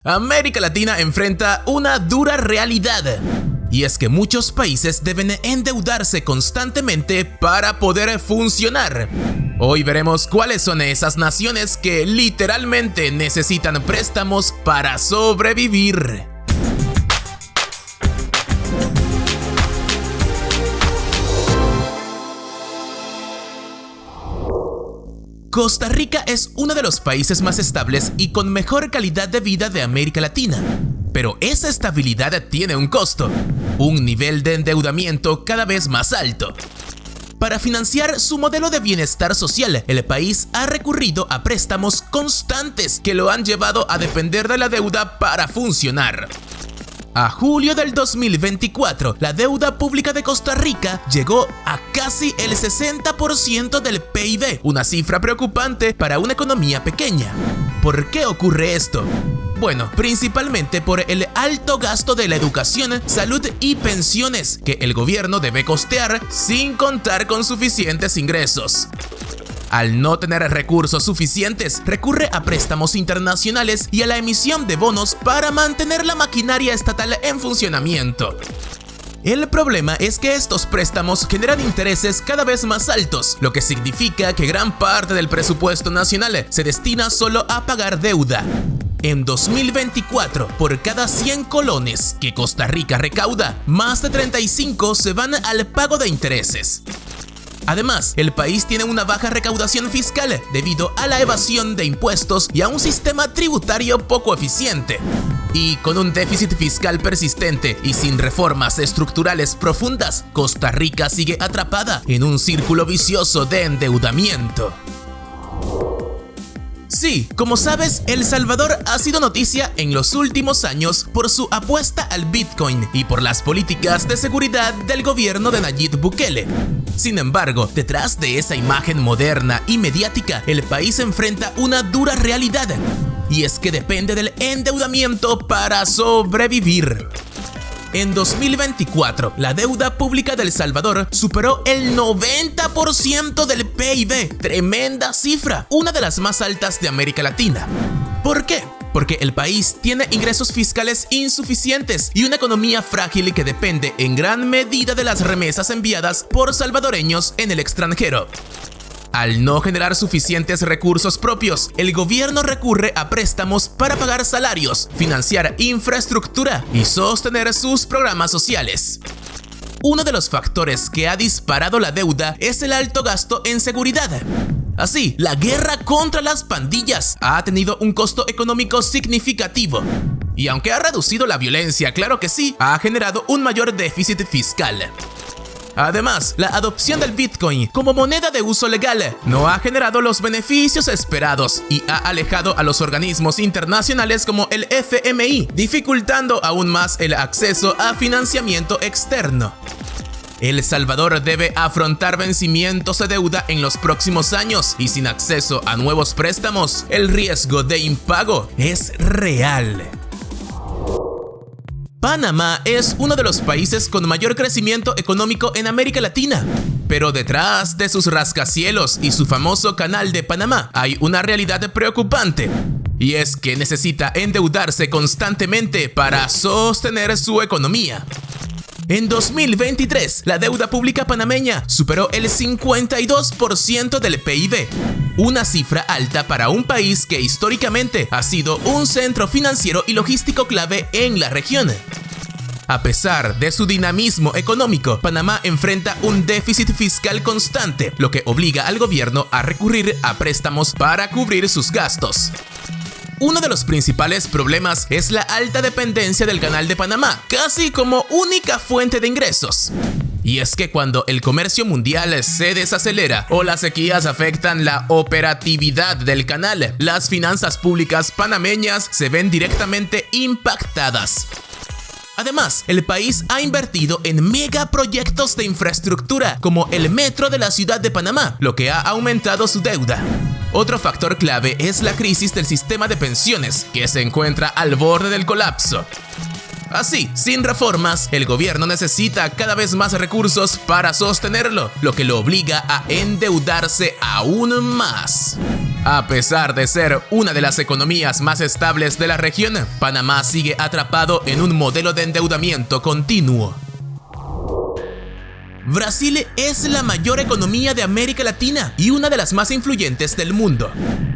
América Latina enfrenta una dura realidad. Y es que muchos países deben endeudarse constantemente para poder funcionar. Hoy veremos cuáles son esas naciones que literalmente necesitan préstamos para sobrevivir. Costa Rica es uno de los países más estables y con mejor calidad de vida de América Latina. Pero esa estabilidad tiene un costo, un nivel de endeudamiento cada vez más alto. Para financiar su modelo de bienestar social, el país ha recurrido a préstamos constantes que lo han llevado a depender de la deuda para funcionar. A julio del 2024, la deuda pública de Costa Rica llegó a casi el 60% del PIB, una cifra preocupante para una economía pequeña. ¿Por qué ocurre esto? Bueno, principalmente por el alto gasto de la educación, salud y pensiones que el gobierno debe costear sin contar con suficientes ingresos. Al no tener recursos suficientes, recurre a préstamos internacionales y a la emisión de bonos para mantener la maquinaria estatal en funcionamiento. El problema es que estos préstamos generan intereses cada vez más altos, lo que significa que gran parte del presupuesto nacional se destina solo a pagar deuda. En 2024, por cada 100 colones que Costa Rica recauda, más de 35 se van al pago de intereses. Además, el país tiene una baja recaudación fiscal debido a la evasión de impuestos y a un sistema tributario poco eficiente. Y con un déficit fiscal persistente y sin reformas estructurales profundas, Costa Rica sigue atrapada en un círculo vicioso de endeudamiento. Sí, como sabes, El Salvador ha sido noticia en los últimos años por su apuesta al Bitcoin y por las políticas de seguridad del gobierno de Nayib Bukele. Sin embargo, detrás de esa imagen moderna y mediática, el país enfrenta una dura realidad, y es que depende del endeudamiento para sobrevivir. En 2024, la deuda pública de El Salvador superó el 90% del PIB. Tremenda cifra, una de las más altas de América Latina. ¿Por qué? Porque el país tiene ingresos fiscales insuficientes y una economía frágil que depende en gran medida de las remesas enviadas por salvadoreños en el extranjero. Al no generar suficientes recursos propios, el gobierno recurre a préstamos para pagar salarios, financiar infraestructura y sostener sus programas sociales. Uno de los factores que ha disparado la deuda es el alto gasto en seguridad. Así, la guerra contra las pandillas ha tenido un costo económico significativo. Y aunque ha reducido la violencia, claro que sí, ha generado un mayor déficit fiscal. Además, la adopción del Bitcoin como moneda de uso legal no ha generado los beneficios esperados y ha alejado a los organismos internacionales como el FMI, dificultando aún más el acceso a financiamiento externo. El Salvador debe afrontar vencimientos de deuda en los próximos años y sin acceso a nuevos préstamos, el riesgo de impago es real. Panamá es uno de los países con mayor crecimiento económico en América Latina. Pero detrás de sus rascacielos y su famoso Canal de Panamá hay una realidad preocupante. Y es que necesita endeudarse constantemente para sostener su economía. En 2023, la deuda pública panameña superó el 52% del PIB, una cifra alta para un país que históricamente ha sido un centro financiero y logístico clave en la región. A pesar de su dinamismo económico, Panamá enfrenta un déficit fiscal constante, lo que obliga al gobierno a recurrir a préstamos para cubrir sus gastos. Uno de los principales problemas es la alta dependencia del Canal de Panamá, casi como única fuente de ingresos. Y es que cuando el comercio mundial se desacelera o las sequías afectan la operatividad del canal, las finanzas públicas panameñas se ven directamente impactadas. Además, el país ha invertido en megaproyectos de infraestructura como el metro de la ciudad de Panamá, lo que ha aumentado su deuda. Otro factor clave es la crisis del sistema de pensiones, que se encuentra al borde del colapso. Así, sin reformas, el gobierno necesita cada vez más recursos para sostenerlo, lo que lo obliga a endeudarse aún más. A pesar de ser una de las economías más estables de la región, Panamá sigue atrapado en un modelo de endeudamiento continuo. Brasil es la mayor economía de América Latina y una de las más influyentes del mundo.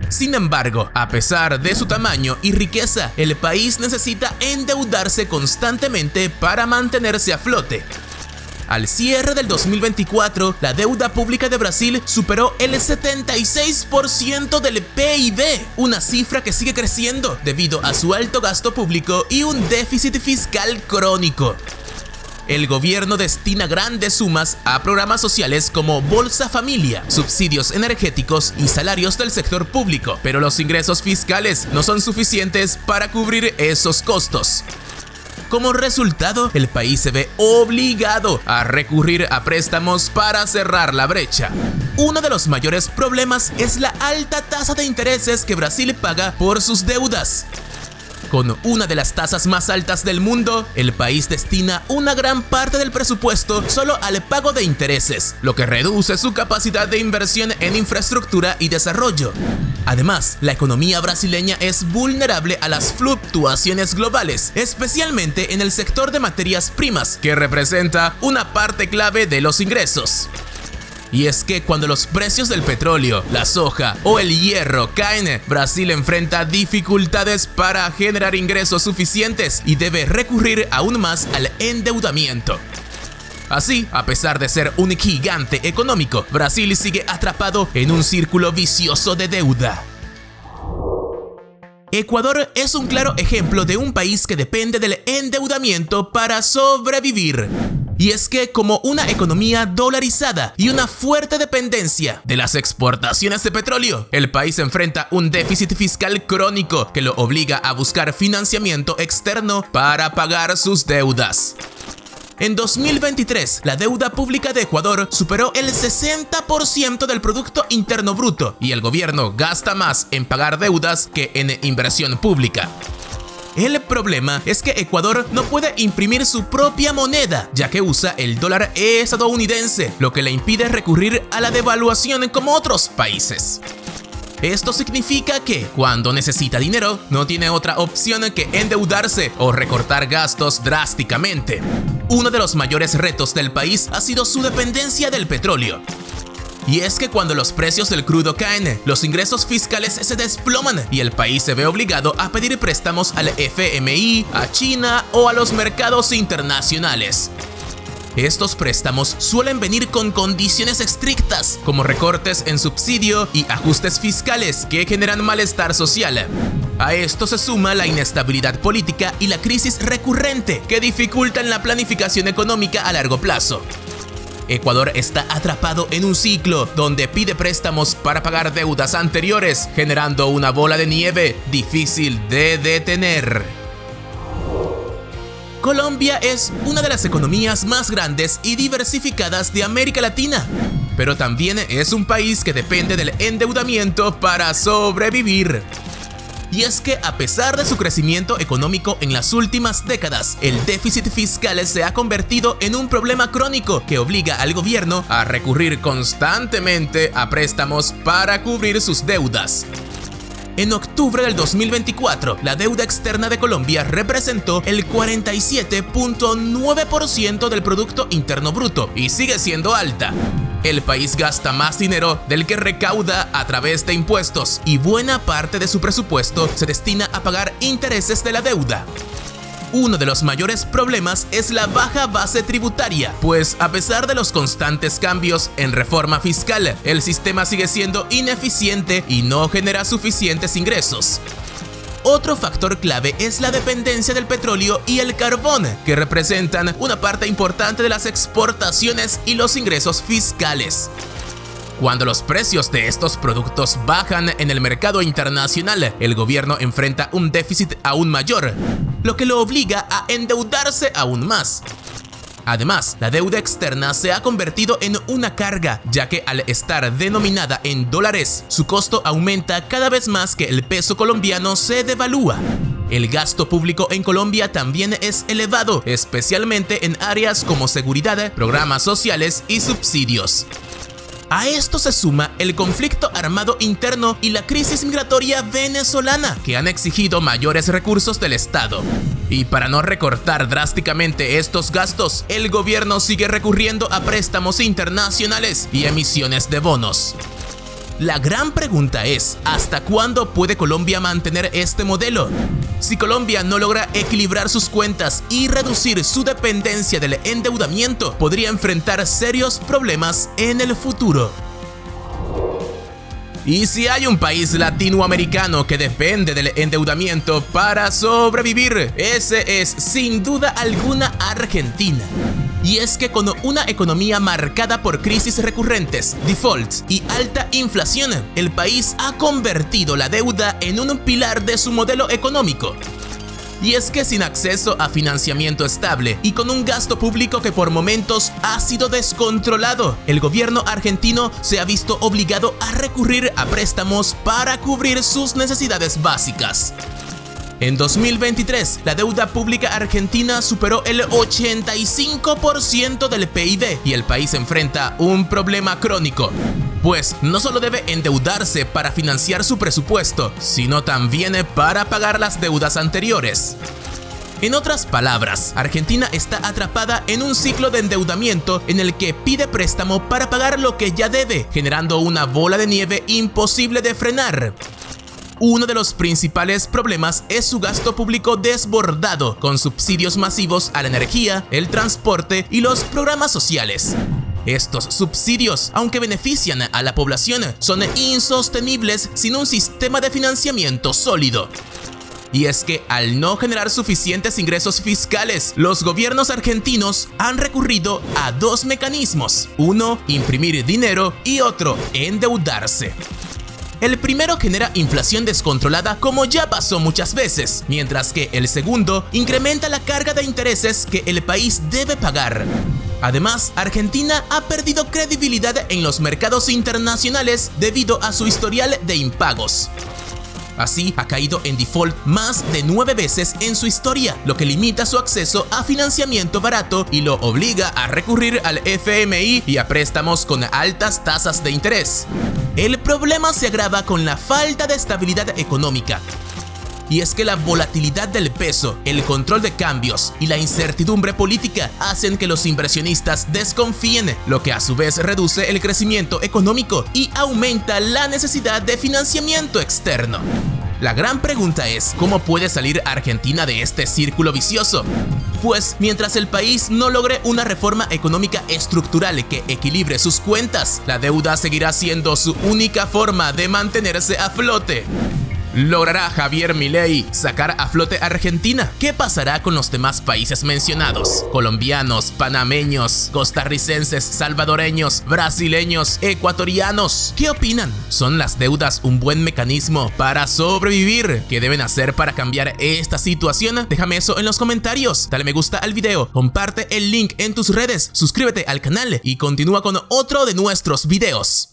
Sin embargo, a pesar de su tamaño y riqueza, el país necesita endeudarse constantemente para mantenerse a flote. Al cierre del 2024, la deuda pública de Brasil superó el 76% del PIB, una cifra que sigue creciendo debido a su alto gasto público y un déficit fiscal crónico. El gobierno destina grandes sumas a programas sociales como Bolsa Familia, subsidios energéticos y salarios del sector público, pero los ingresos fiscales no son suficientes para cubrir esos costos. Como resultado, el país se ve obligado a recurrir a préstamos para cerrar la brecha. Uno de los mayores problemas es la alta tasa de intereses que Brasil paga por sus deudas. Con una de las tasas más altas del mundo, el país destina una gran parte del presupuesto solo al pago de intereses, lo que reduce su capacidad de inversión en infraestructura y desarrollo. Además, la economía brasileña es vulnerable a las fluctuaciones globales, especialmente en el sector de materias primas, que representa una parte clave de los ingresos. Y es que cuando los precios del petróleo, la soja o el hierro caen, Brasil enfrenta dificultades para generar ingresos suficientes y debe recurrir aún más al endeudamiento. Así, a pesar de ser un gigante económico, Brasil sigue atrapado en un círculo vicioso de deuda. Ecuador es un claro ejemplo de un país que depende del endeudamiento para sobrevivir. Y es que como una economía dolarizada y una fuerte dependencia de las exportaciones de petróleo, el país enfrenta un déficit fiscal crónico que lo obliga a buscar financiamiento externo para pagar sus deudas. En 2023, la deuda pública de Ecuador superó el 60% del Producto Interno Bruto y el gobierno gasta más en pagar deudas que en inversión pública. El problema es que Ecuador no puede imprimir su propia moneda, ya que usa el dólar estadounidense, lo que le impide recurrir a la devaluación como otros países. Esto significa que, cuando necesita dinero, no tiene otra opción que endeudarse o recortar gastos drásticamente. Uno de los mayores retos del país ha sido su dependencia del petróleo. Y es que cuando los precios del crudo caen, los ingresos fiscales se desploman y el país se ve obligado a pedir préstamos al FMI, a China o a los mercados internacionales. Estos préstamos suelen venir con condiciones estrictas, como recortes en subsidio y ajustes fiscales que generan malestar social. A esto se suma la inestabilidad política y la crisis recurrente que dificultan la planificación económica a largo plazo. Ecuador está atrapado en un ciclo donde pide préstamos para pagar deudas anteriores, generando una bola de nieve difícil de detener. Colombia es una de las economías más grandes y diversificadas de América Latina, pero también es un país que depende del endeudamiento para sobrevivir. Y es que a pesar de su crecimiento económico en las últimas décadas, el déficit fiscal se ha convertido en un problema crónico que obliga al gobierno a recurrir constantemente a préstamos para cubrir sus deudas. En octubre del 2024, la deuda externa de Colombia representó el 47.9% del Producto Interno Bruto y sigue siendo alta. El país gasta más dinero del que recauda a través de impuestos y buena parte de su presupuesto se destina a pagar intereses de la deuda. Uno de los mayores problemas es la baja base tributaria, pues a pesar de los constantes cambios en reforma fiscal, el sistema sigue siendo ineficiente y no genera suficientes ingresos. Otro factor clave es la dependencia del petróleo y el carbón, que representan una parte importante de las exportaciones y los ingresos fiscales. Cuando los precios de estos productos bajan en el mercado internacional, el gobierno enfrenta un déficit aún mayor, lo que lo obliga a endeudarse aún más. Además, la deuda externa se ha convertido en una carga, ya que al estar denominada en dólares, su costo aumenta cada vez más que el peso colombiano se devalúa. El gasto público en Colombia también es elevado, especialmente en áreas como seguridad, programas sociales y subsidios. A esto se suma el conflicto armado interno y la crisis migratoria venezolana, que han exigido mayores recursos del Estado. Y para no recortar drásticamente estos gastos, el gobierno sigue recurriendo a préstamos internacionales y emisiones de bonos. La gran pregunta es, ¿hasta cuándo puede Colombia mantener este modelo? Si Colombia no logra equilibrar sus cuentas y reducir su dependencia del endeudamiento, podría enfrentar serios problemas en el futuro. Y si hay un país latinoamericano que depende del endeudamiento para sobrevivir, ese es sin duda alguna Argentina. Y es que con una economía marcada por crisis recurrentes, defaults y alta inflación, el país ha convertido la deuda en un pilar de su modelo económico. Y es que sin acceso a financiamiento estable y con un gasto público que por momentos ha sido descontrolado, el gobierno argentino se ha visto obligado a recurrir a préstamos para cubrir sus necesidades básicas. En 2023, la deuda pública argentina superó el 85% del PIB y el país enfrenta un problema crónico, pues no solo debe endeudarse para financiar su presupuesto, sino también para pagar las deudas anteriores. En otras palabras, Argentina está atrapada en un ciclo de endeudamiento en el que pide préstamo para pagar lo que ya debe, generando una bola de nieve imposible de frenar. Uno de los principales problemas es su gasto público desbordado, con subsidios masivos a la energía, el transporte y los programas sociales. Estos subsidios, aunque benefician a la población, son insostenibles sin un sistema de financiamiento sólido. Y es que al no generar suficientes ingresos fiscales, los gobiernos argentinos han recurrido a dos mecanismos: uno, imprimir dinero, y otro, endeudarse. El primero genera inflación descontrolada, como ya pasó muchas veces, mientras que el segundo incrementa la carga de intereses que el país debe pagar. Además, Argentina ha perdido credibilidad en los mercados internacionales debido a su historial de impagos. Así, ha caído en default más de 9 veces en su historia, lo que limita su acceso a financiamiento barato y lo obliga a recurrir al FMI y a préstamos con altas tasas de interés. El problema se agrava con la falta de estabilidad económica. Y es que la volatilidad del peso, el control de cambios y la incertidumbre política hacen que los inversionistas desconfíen, lo que a su vez reduce el crecimiento económico y aumenta la necesidad de financiamiento externo. La gran pregunta es, ¿cómo puede salir Argentina de este círculo vicioso? Pues mientras el país no logre una reforma económica estructural que equilibre sus cuentas, la deuda seguirá siendo su única forma de mantenerse a flote. ¿Logrará Javier Milei sacar a flote a Argentina? ¿Qué pasará con los demás países mencionados? Colombianos, panameños, costarricenses, salvadoreños, brasileños, ecuatorianos. ¿Qué opinan? ¿Son las deudas un buen mecanismo para sobrevivir? ¿Qué deben hacer para cambiar esta situación? Déjame eso en los comentarios. Dale me gusta al video, comparte el link en tus redes, suscríbete al canal y continúa con otro de nuestros videos.